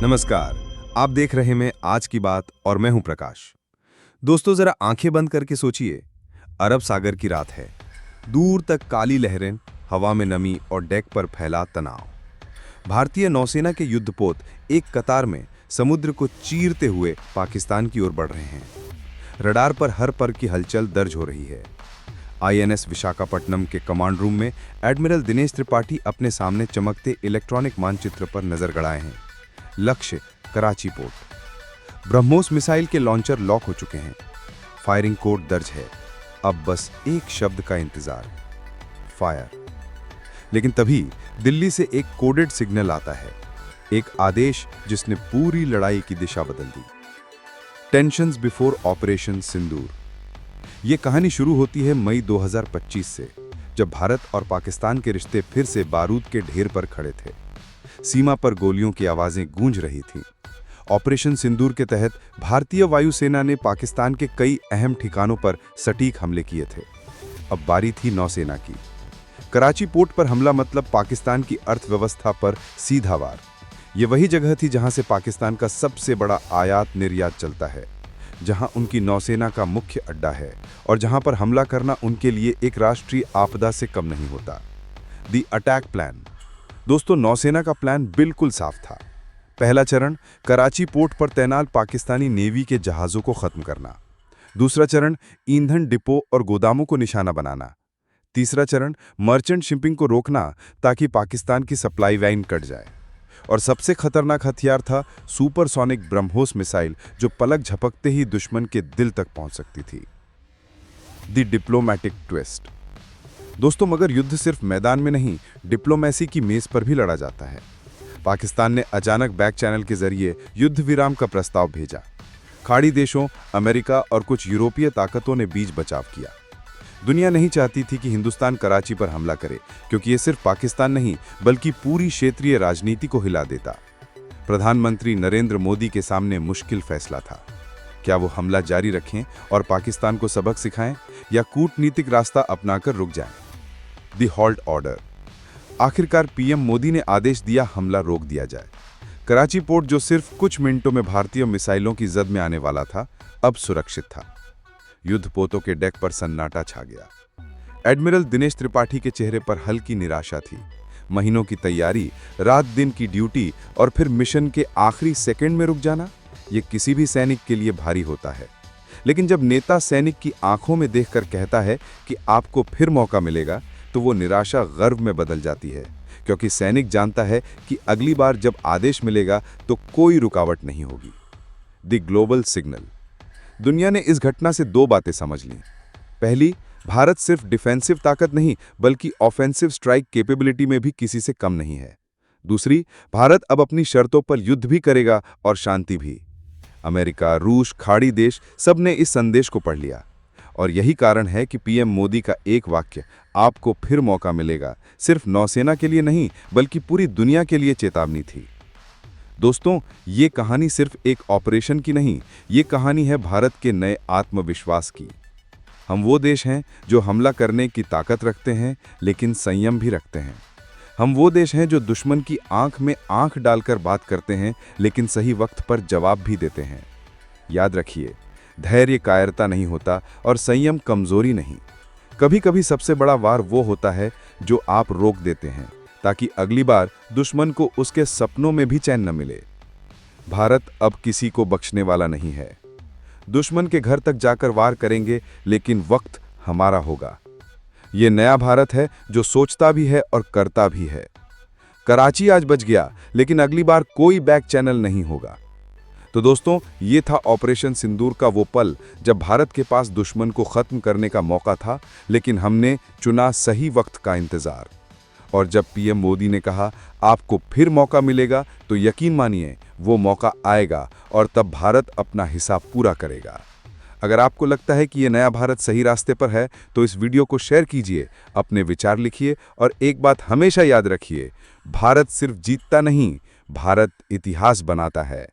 नमस्कार। आप देख रहे हैं आज की बात और मैं हूं प्रकाश। दोस्तों, जरा आंखें बंद करके सोचिए। अरब सागर की रात है। दूर तक काली लहरें, हवा में नमी और डेक पर फैला तनाव। भारतीय नौसेना के युद्धपोत एक कतार में समुद्र को चीरते हुए पाकिस्तान की ओर बढ़ रहे हैं। रडार पर हर पर की हलचल दर्ज हो रही है। आईएनएस विशाखापट्टनम के कमांड रूम में एडमिरल दिनेश त्रिपाठी अपने सामने चमकते इलेक्ट्रॉनिक मानचित्र पर नजर गड़ाए हैं। लक्ष्य कराची पोर्ट। ब्रह्मोस मिसाइल के लॉन्चर लॉक हो चुके हैं। फायरिंग कोड दर्ज है। अब बस एक शब्द का इंतजार, फायर। लेकिन तभी दिल्ली से एक कोडेड सिग्नल आता है, एक आदेश जिसने पूरी लड़ाई की दिशा बदल दी। टेंशंस बिफोर ऑपरेशन सिंदूर। ये कहानी शुरू होती है मई 2025 से, जब भारत और पाकिस्तान के रिश्ते फिर से बारूद के ढेर पर खड़े थे। सीमा पर गोलियों की आवाजें गूंज रही थीं। ऑपरेशन सिंदूर के तहत भारतीय वायुसेना ने पाकिस्तान के कई अहम ठिकानों पर सटीक हमले किए थे। अब बारी थी नौसेना की। कराची पोर्ट पर हमला मतलब पाकिस्तान की अर्थव्यवस्था पर सीधा वार। ये वही जगह थी जहां से पाकिस्तान का सबसे बड़ा आयात निर्यात चलता है, जहां उनकी नौसेना का मुख्य अड्डा है और जहां पर हमला करना उनके लिए एक राष्ट्रीय आपदा से कम नहीं होता। The attack plan. दोस्तों, नौसेना का प्लान बिल्कुल साफ था। पहला चरण, कराची पोर्ट पर तैनात पाकिस्तानी नेवी के जहाज़ों को खत्म करना। दूसरा चरण, ईंधन डिपो और गोदामों को निशाना बनाना। तीसरा चरण, मर्चेंट शिपिंग को रोकना ताकि पाकिस्तान की सप्लाई लाइन कट जाए। और सबसे खतरनाक हथियार था सुपरसोनिक ब्रह्मोस मिसाइल, जो पलक झपकते ही दुश्मन के दिल तक पहुंच सकती थी। The diplomatic twist. दोस्तों, मगर युद्ध सिर्फ मैदान में नहीं, डिप्लोमेसी की मेज पर भी लड़ा जाता है। पाकिस्तान ने अचानक बैक चैनल के जरिए युद्ध विराम का प्रस्ताव भेजा। खाड़ी देशों, अमेरिका और कुछ यूरोपीय ताकतों ने बीच बचाव किया। दुनिया नहीं चाहती थी कि हिंदुस्तान कराची पर हमला करे, क्योंकि ये सिर्फ पाकिस्तान नहीं बल्कि पूरी क्षेत्रीय राजनीति को हिला देता। प्रधानमंत्री नरेंद्र मोदी के सामने मुश्किल फैसला था। क्या वो हमला जारी रखें और पाकिस्तान को सबक सिखाएं, या कूटनीतिक रास्ता अपनाकर रुक जाएं? The halt order. आखिरकार पीएम मोदी ने आदेश दिया, हमला रोक दिया जाए। कराची पोर्ट, जो सिर्फ कुछ मिनटों में भारतीय मिसाइलों की जद में आने वाला था, अब सुरक्षित था। युद्धपोतों के डेक पर सन्नाटा छा गया। एडमिरल दिनेश त्रिपाठी के चेहरे पर हल्की निराशा थी। महीनों की तैयारी, रात दिन की ड्यूटी और फिर मिशन के आखिरी सेकंड में रुक जाना, ये किसी भी सैनिक के लिए भारी होता है। लेकिन जब नेता सैनिक की आंखों में देखकर कहता है कि आपको फिर मौका मिलेगा, तो वो निराशा गर्व में बदल जाती है, क्योंकि सैनिक जानता है कि अगली बार जब आदेश मिलेगा तो कोई रुकावट नहीं होगी। The global signal. दुनिया ने इस घटना से दो बातें समझ लीं। पहली, भारत सिर्फ डिफेंसिव ताकत नहीं बल्कि ऑफेंसिव स्ट्राइक कैपेबिलिटी में भी किसी से कम नहीं है। दूसरी, भारत अब अपनी शर्तों पर युद्ध भी करेगा और शांति भी। अमेरिका, रूस, खाड़ी देश, सब ने इस संदेश को पढ़ लिया। और यही कारण है कि पीएम मोदी का एक वाक्य, आपको फिर मौका मिलेगा, सिर्फ नौसेना के लिए नहीं बल्कि पूरी दुनिया के लिए चेतावनी थी। दोस्तों, ये कहानी सिर्फ एक ऑपरेशन की नहीं, ये कहानी है भारत के नए आत्मविश्वास की। हम वो देश हैं जो हमला करने की ताकत रखते हैं लेकिन संयम भी रखते हैं। हम वो देश हैं जो दुश्मन की आंख में आंख डालकर बात करते हैं लेकिन सही वक्त पर जवाब भी देते हैं। याद रखिए, धैर्य कायरता नहीं होता और संयम कमजोरी नहीं। कभी कभी सबसे बड़ा वार वो होता है जो आप रोक देते हैं, ताकि अगली बार दुश्मन को उसके सपनों में भी चैन न मिले। भारत अब किसी को बख्शने वाला नहीं है। दुश्मन के घर तक जाकर वार करेंगे, लेकिन वक्त हमारा होगा। ये नया भारत है जो सोचता भी है और करता भी है। कराची आज बच गया, लेकिन अगली बार कोई बैक चैनल नहीं होगा। तो दोस्तों, ये था ऑपरेशन सिंदूर का वो पल जब भारत के पास दुश्मन को खत्म करने का मौका था, लेकिन हमने चुना सही वक्त का इंतजार। और जब पीएम मोदी ने कहा आपको फिर मौका मिलेगा, तो यकीन मानिए वो मौका आएगा और तब भारत अपना हिस्सा पूरा करेगा। अगर आपको लगता है कि ये नया भारत सही रास्ते पर है, तो इस वीडियो को शेयर कीजिए, अपने विचार लिखिए और एक बात हमेशा याद रखिए, भारत सिर्फ जीतता नहीं, भारत इतिहास बनाता है।